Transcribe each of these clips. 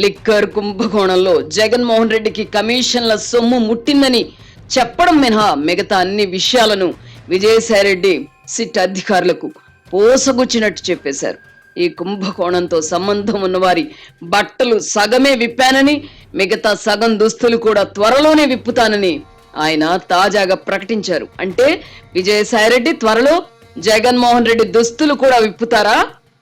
Liquor కుంభకోణంలో జగన్మోహన్ రెడ్డికి కమిషన్ల సొమ్ము ముట్టిందని చెప్పడం మినహా మిగతా అన్ని విషయాలను విజయసాయిరెడ్డి సిట్ అధికారులకు పోసగుచ్చినట్టు చెప్పేశారు. ఈ కుంభకోణంతో సంబంధం ఉన్నవారి బట్టలు సగమే విప్పానని, మిగతా సగం దుస్తులు కూడా త్వరలోనే విప్పుతానని ఆయన తాజాగా ప్రకటించారు. అంటే విజయసాయిరెడ్డి త్వరలో జగన్మోహన్ రెడ్డి దుస్తులు కూడా విప్పుతారా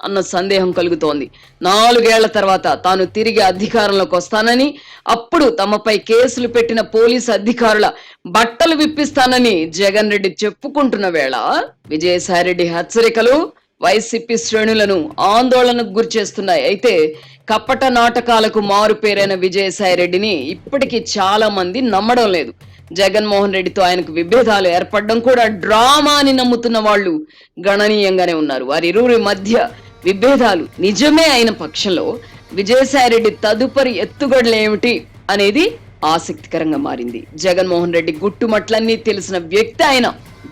అన్న సందేహం కలుగుతోంది. 4 ఏళ్ల తర్వాత తాను తిరిగి అధికారంలోకి వస్తానని, అప్పుడు తమపై కేసులు పెట్టిన పోలీసు అధికారుల బట్టలు విప్పిస్తానని జగన్ రెడ్డి చెప్పుకుంటున్న వేళ విజయసాయిరెడ్డి హెచ్చరికలు వైసీపీ శ్రేణులను ఆందోళనకు గురి చేస్తున్నాయి. అయితే కపట నాటకాలకు మారు పేరైన విజయసాయిరెడ్డిని ఇప్పటికీ చాలా మంది నమ్మడం లేదు. జగన్మోహన్ రెడ్డితో ఆయనకు విభేదాలు ఏర్పడడం కూడా డ్రామా అని నమ్ముతున్న వాళ్ళు గణనీయంగానే ఉన్నారు. వారిరువురి మధ్య విభేదాలు నిజమే అయిన పక్షంలో విజయసాయిరెడ్డి తదుపరి ఎత్తుగడలు ఏమిటి అనేది ఆసక్తికరంగా మారింది. జగన్మోహన్ రెడ్డి గుట్టుమట్లన్నీ తెలిసిన వ్యక్తి ఆయన.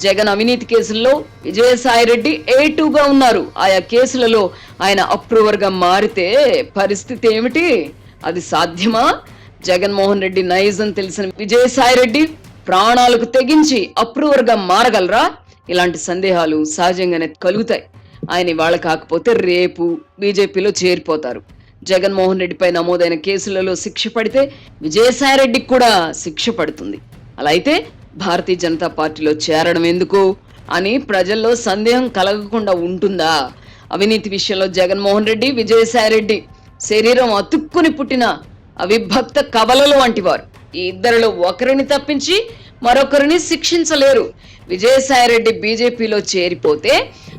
జగన్ అవినీతి కేసుల్లో విజయసాయిరెడ్డి A2గా ఉన్నారు. ఆయా కేసులలో ఆయన అప్రూవర్ గా మారితే పరిస్థితి ఏమిటి? అది సాధ్యమా? జగన్మోహన్ రెడ్డి నైజం తెలిసిన విజయసాయిరెడ్డి ప్రాణాలకు తెగించి అప్రూవర్ గా మారగలరా? ఇలాంటి సందేహాలు సహజంగానే కలుగుతాయి. ఆయన ఇవాళ కాకపోతే రేపు బీజేపీలో చేరిపోతారు. జగన్మోహన్ రెడ్డిపై నమోదైన కేసులలో శిక్ష పడితే విజయసాయిరెడ్డికి కూడా శిక్ష పడుతుంది. అలా అయితే భారతీయ జనతా పార్టీలో చేరడం ఎందుకు అని ప్రజల్లో సందేహం కలగకుండా ఉంటుందా? అవినీతి విషయంలో జగన్మోహన్ రెడ్డి, విజయసాయిరెడ్డి శరీరం అతుక్కుని పుట్టిన అవిభక్త కవలలు వంటివారు. ఈ ఇద్దరిలో ఒకరిని తప్పించి మరొకరిని శిక్షించలేరు. విజయసాయిరెడ్డి బీజేపీలో చేరిపోతే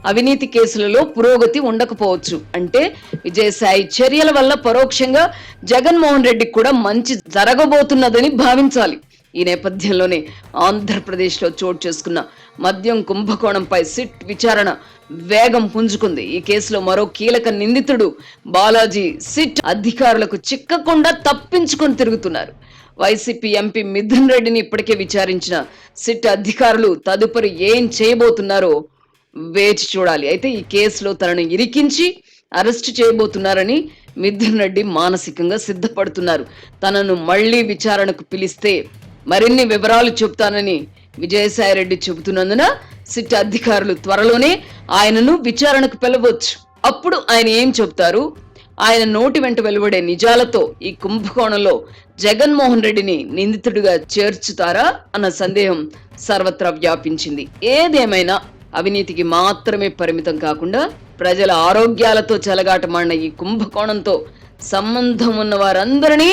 అవినీతి కేసులలో పురోగతి ఉండకపోవచ్చు. అంటే విజయసాయి చర్యల వల్ల పరోక్షంగా జగన్మోహన్ రెడ్డికి కూడా మంచి జరగబోతున్నదని భావించాలి. ఈ నేపథ్యంలోనే ఆంధ్రప్రదేశ్లో చోటు చేసుకున్న మద్యం కుంభకోణంపై సిట్ విచారణ వేగం పుంజుకుంది. ఈ కేసులో మరో కీలక నిందితుడు బాలాజీ సిట్ అధికారులకు చిక్కకుండా తప్పించుకొని తిరుగుతున్నారు. వైసీపీ ఎంపీ మిథున్ రెడ్డిని ఇప్పటికే విచారించిన సిట్ అధికారులు తదుపరి ఏం చేయబోతున్నారో వేచి చూడాలి. అయితే ఈ కేసులో తనను ఇరికించి అరెస్టు చేయబోతున్నారని మిథున్ రెడ్డి మానసికంగా సిద్ధపడుతున్నారు. తనను మళ్లీ విచారణకు పిలిస్తే మరిన్ని వివరాలు చెబుతానని విజయసాయిరెడ్డి చెబుతున్నందున సిట్ అధికారులు త్వరలోనే ఆయనను విచారణకు పిలవచ్చు. అప్పుడు ఆయన ఏం చెబుతారు? ఆయన నోటి వెంట వెలువడే నిజాలతో ఈ కుంభకోణంలో జగన్మోహన్ రెడ్డిని నిందితుడిగా చేర్చుతారా అన్న సందేహం సర్వత్రా వ్యాపించింది. ఏదేమైనా అవినీతికి మాత్రమే పరిమితం కాకుండా ప్రజల ఆరోగ్యాలతో చెలగాటమాడిన ఈ కుంభకోణంతో సంబంధం ఉన్న వారందరినీ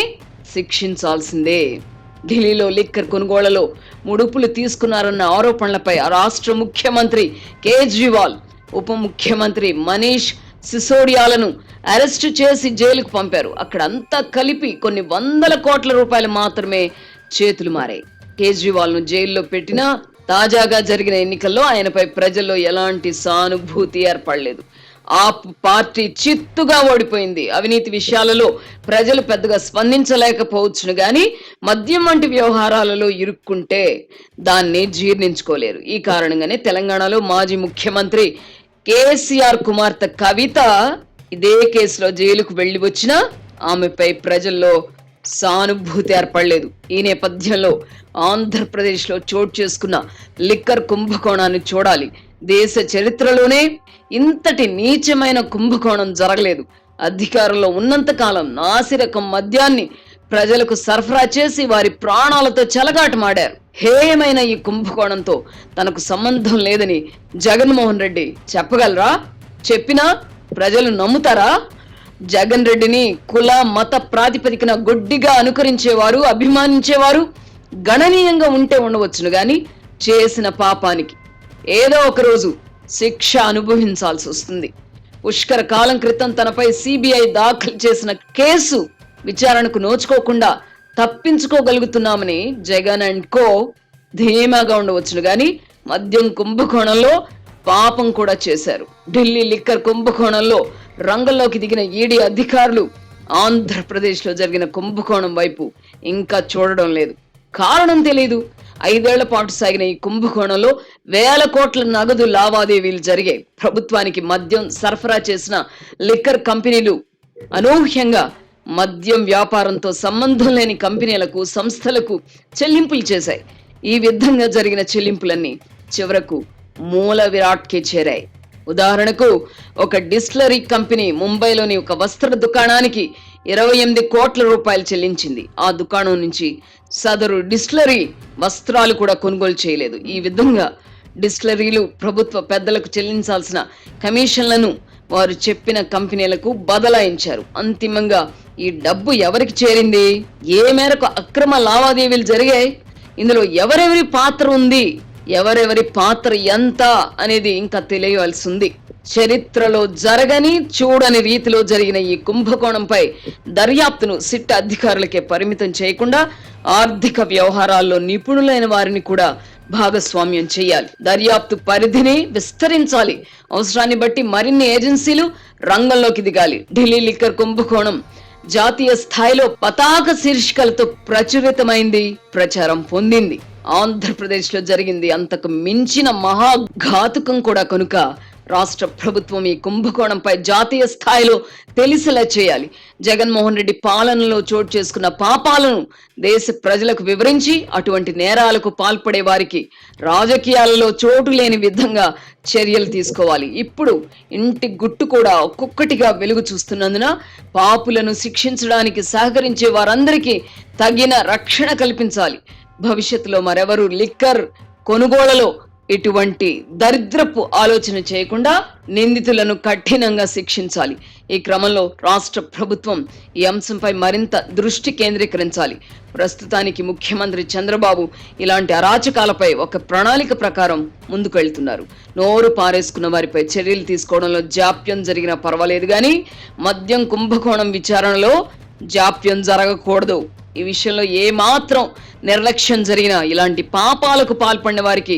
శిక్షించాల్సిందే. ఢిల్లీలో లిక్కర్ కొనుగోళ్లలో ముడుపులు తీసుకున్నారన్న ఆరోపణలపై రాష్ట్ర ముఖ్యమంత్రి కేజ్రీవాల్, ఉప ముఖ్యమంత్రి మనీష్ సిసోడియాలను అరెస్టు చేసి జైలుకు పంపారు. అక్కడంతా కలిపి కొన్ని వందల కోట్ల రూపాయలు మాత్రమే చేతులు మారాయి. కేజ్రీవాల్ ను జైల్లో పెట్టినా తాజాగా జరిగిన ఎన్నికల్లో ఆయనపై ప్రజల్లో ఎలాంటి సానుభూతి ఏర్పడలేదు. ఆ పార్టీ చిత్తుగా ఓడిపోయింది. అవినీతి విషయాలలో ప్రజలు పెద్దగా స్పందించలేకపోవచ్చును గాని మద్యం వంటి వ్యవహారాలలో ఇరుక్కుంటే దాన్ని జీర్ణించుకోలేరు. ఈ కారణంగానే తెలంగాణలో మాజీ ముఖ్యమంత్రి కేసీఆర్ కుమార్తె కవిత ఇదే కేసులో జైలుకు వెళ్లి వచ్చినా ఆమెపై ప్రజల్లో సానుభూతి ఏర్పడలేదు. ఈ నేపథ్యంలో ఆంధ్రప్రదేశ్లో చోటు చేసుకున్న లిక్కర్ కుంభకోణాన్ని చూడాలి. దేశ చరిత్రలోనే ఇంతటి నీచమైన కుంభకోణం జరగలేదు. అధికారంలో ఉన్నంత కాలం నాసిరకం మద్యాన్ని ప్రజలకు సరఫరా చేసి వారి ప్రాణాలతో చెలగాటమాడారు. హేయమైన ఈ కుంభకోణంతో తనకు సంబంధం లేదని జగన్మోహన్ రెడ్డి చెప్పగలరా? చెప్పినా ప్రజలు నమ్ముతారా? జగన్ రెడ్డిని కుల మత ప్రాతిపదికన గుడ్డిగా అనుకరించేవారు, అభిమానించేవారు గణనీయంగా ఉంటే ఉండవచ్చును గాని చేసిన పాపానికి ఏదో ఒక రోజు శిక్ష అనుభవించాల్సి వస్తుంది. పుష్కర కాలం క్రితం తనపై సిబిఐ దాఖలు చేసిన కేసు విచారణకు నోచుకోకుండా తప్పించుకోగలుగుతున్నామని జగన్ అండ్ కో ధీమాగా ఉండవచ్చును గాని మద్యం కుంభకోణంలో పాపం కూడా చేశారు. ఢిల్లీ లిక్కర్ కుంభకోణంలో రంగంలోకి దిగిన ఈడీ అధికారులు ఆంధ్రప్రదేశ్లో జరిగిన కుంభకోణం వైపు ఇంకా చూడడం లేదు. కారణం తెలీదు. 5 ఏళ్ల పాటు సాగిన ఈ కుంభకోణంలో వేల కోట్ల నగదు లావాదేవీలు జరిగాయి. ప్రభుత్వానికి మద్యం సరఫరా చేసిన లిక్కర్ కంపెనీలు అనూహ్యంగా మద్యం వ్యాపారంతో సంబంధం లేని కంపెనీలకు, సంస్థలకు చెల్లింపులు చేశాయి. ఈ విధంగా జరిగిన చెల్లింపులన్నీ చివరకు మూల విరాట్కే చేరాయి. ఉదాహరణకు, ఒక డిస్టిలరీ కంపెనీ ముంబైలోని ఒక వస్త్ర దుకాణానికి 28 కోట్ల రూపాయలు చెల్లించింది. ఆ దుకాణం నుంచి సదరు డిస్టిలరీ వస్త్రాలు కూడా కొనుగోలు చేయలేదు. ఈ విధంగా డిస్టిలరీలు ప్రభుత్వ పెద్దలకు చెల్లించాల్సిన కమిషన్లను వారు చెప్పిన కంపెనీలకు బదలాయించారు. అంతిమంగా ఈ డబ్బు ఎవరికి చేరింది? ఏ మేరకు అక్రమ లావాదేవీలు జరిగాయి? ఇందులో ఎవరెవరి పాత్ర ఉంది, ఎవరెవరి పాత్ర ఎంత అనేది ఇంకా తెలియవలసి ఉంది. చరిత్రలో జరగని చూడని రీతిలో జరిగిన ఈ కుంభకోణంపై దర్యాప్తును సిట్ అధికారులకే పరిమితం చేయకుండా ఆర్థిక వ్యవహారాల్లో నిపుణులైన వారిని కూడా భాగస్వామ్యం చేయాలి. దర్యాప్తు పరిధిని విస్తరించాలి. అవసరాన్ని బట్టి మరిన్ని ఏజెన్సీలు రంగంలోకి దిగాలి. ఢిల్లీ లిక్కర్ కుంభకోణం జాతీయ స్థాయిలో పతాక శీర్షికలతో ప్రచురితమైంది, ప్రచారం పొందింది. ఆంధ్రప్రదేశ్ లో జరిగింది అంతకు మించిన మహాఘాతుకం కూడా కనుక రాష్ట్ర ప్రభుత్వం ఈ కుంభకోణంపై జాతీయ స్థాయిలో తెలిసేలా చేయాలి. జగన్మోహన్ రెడ్డి పాలనలో చోటు చేసుకున్న పాపాలను దేశ ప్రజలకు వివరించి అటువంటి నేరాలకు పాల్పడే వారికి రాజకీయాలలో చోటు లేని విధంగా చర్యలు తీసుకోవాలి. ఇప్పుడు ఇంటి గుట్టు కూడా ఒక్కొక్కటిగా వెలుగు చూస్తున్నందున పాపులను శిక్షించడానికి సహకరించే వారందరికీ తగిన రక్షణ కల్పించాలి. భవిష్యత్తులో మరెవరు లిక్కర్ కొనుగోళ్లలో ఇటువంటి దరిద్రపు ఆలోచన చేయకుండా నిందితులను కఠినంగా శిక్షించాలి. ఈ క్రమంలో రాష్ట్ర ప్రభుత్వం ఈ అంశంపై మరింత దృష్టి కేంద్రీకరించాలి. ప్రస్తుతానికి ముఖ్యమంత్రి చంద్రబాబు ఇలాంటి అరాచకాలపై ఒక ప్రణాళిక ప్రకారం ముందుకెళ్తున్నారు. నోరు పారేసుకున్న వారిపై చర్యలు తీసుకోవడంలో జాప్యం జరిగినా పర్వాలేదు గాని మద్యం కుంభకోణం విచారణలో జాప్యం జరగకూడదు. ఈ విషయంలో ఏమాత్రం నిర్లక్ష్యం జరిగినా ఇలాంటి పాపాలకు పాల్పడిన వారికి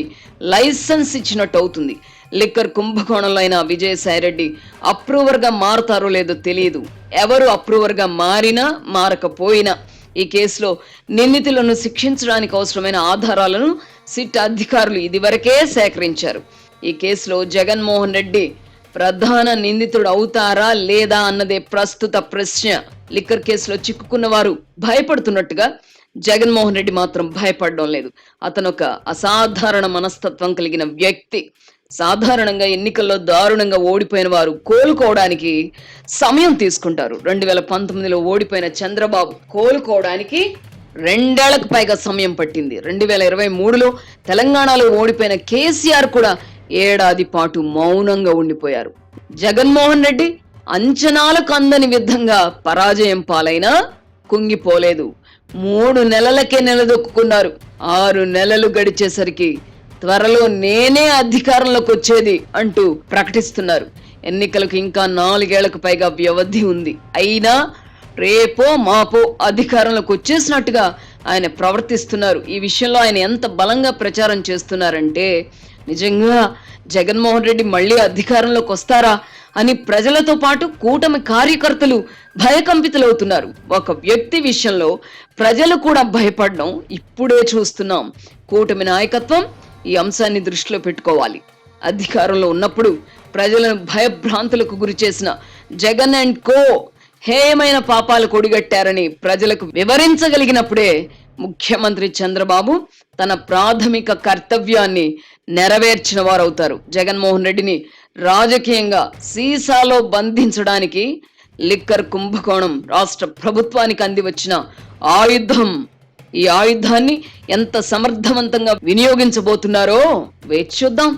లైసెన్స్ ఇచ్చినట్టు అవుతుంది. లిక్కర్ కుంభకోణంలో అయినా విజయసాయిరెడ్డి అప్రూవర్ గా మారుతారో లేదో తెలియదు. ఎవరు అప్రూవర్ గా మారినా మారకపోయినా ఈ కేసులో నిందితులను శిక్షించడానికి అవసరమైన ఆధారాలను సిట్ అధికారులు ఇదివరకే సేకరించారు. ఈ కేసులో జగన్మోహన్ రెడ్డి ప్రధాన నిందితుడు అవుతారా లేదా అన్నదే ప్రస్తుత ప్రశ్న. లిక్కర్ కేసులో చిక్కుకున్న వారు భయపడుతున్నట్టుగా జగన్మోహన్ రెడ్డి మాత్రం భయపడడం లేదు. అతను ఒక అసాధారణ మనస్తత్వం కలిగిన వ్యక్తి. సాధారణంగా ఎన్నికల్లో దారుణంగా ఓడిపోయిన వారు కోలుకోవడానికి సమయం తీసుకుంటారు. 2019లో ఓడిపోయిన చంద్రబాబు కోలుకోవడానికి 2 ఏళ్లకు పైగా సమయం పట్టింది. 2023లో తెలంగాణలో ఓడిపోయిన కేసీఆర్ కూడా ఏడాది పాటు మౌనంగా ఉండిపోయారు. జగన్మోహన్ రెడ్డి అంచనాలకు అందని విధంగా పరాజయం పాలైనా కుంగిపోలేదు. 3 నెలలకే నిలదొక్కున్నారు. 6 నెలలు గడిచేసరికి త్వరలో నేనే అధికారంలోకి వచ్చేది అంటూ ప్రకటిస్తున్నారు. ఎన్నికలకు ఇంకా 4 ఏళ్లకు పైగా వ్యవధి ఉంది. అయినా రేపో మాపో అధికారంలోకి వచ్చేసినట్టుగా ఆయన ప్రవర్తిస్తున్నారు. ఈ విషయంలో ఆయన ఎంత బలంగా ప్రచారం చేస్తున్నారంటే నిజంగా జగన్మోహన్ రెడ్డి మళ్ళీ అధికారంలోకి వస్తారా అని ప్రజలతో పాటు కూటమి కార్యకర్తలు భయకంపితులవుతున్నారు. ఒక వ్యక్తి విషయంలో ప్రజలు కూడా భయపడడం ఇప్పుడే చూస్తున్నాం. కూటమి నాయకత్వం ఈ అంశాన్ని దృష్టిలో పెట్టుకోవాలి. అధికారంలో ఉన్నప్పుడు ప్రజలను భయభ్రాంతులకు గురి చేసిన జగన్ అండ్ కో హేయమైన పాపాలు కొడిగట్టారని ప్రజలకు వివరించగలిగినప్పుడే ముఖ్యమంత్రి చంద్రబాబు తన ప్రాథమిక కర్తవ్యాన్ని నెరవేర్చిన వారవుతారు. జగన్మోహన్ రెడ్డిని రాజకీయంగా సీసాలో బంధించడానికి లిక్కర్ కుంభకోణం రాష్ట్ర ప్రభుత్వానికి అందివచ్చిన ఆయుధం. ఈ ఆయుధాన్ని ఎంత సమర్థవంతంగా వినియోగించబోతున్నారో వేచి చూద్దాం.